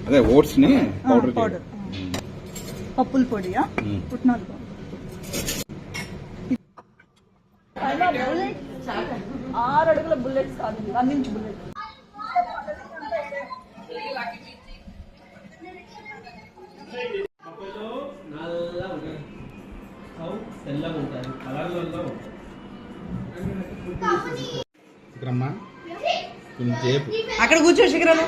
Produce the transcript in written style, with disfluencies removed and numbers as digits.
అదే ఓట్స్ ని పౌడర్ పప్పుల పొడియా పుట్నాలు బుల్లెట్ 6 అడుగుల బుల్లెట్స్ కాదు 1 ఇంచ్ బుల్లెట్ అక్కడ కూర్చో శిఖరమ్మ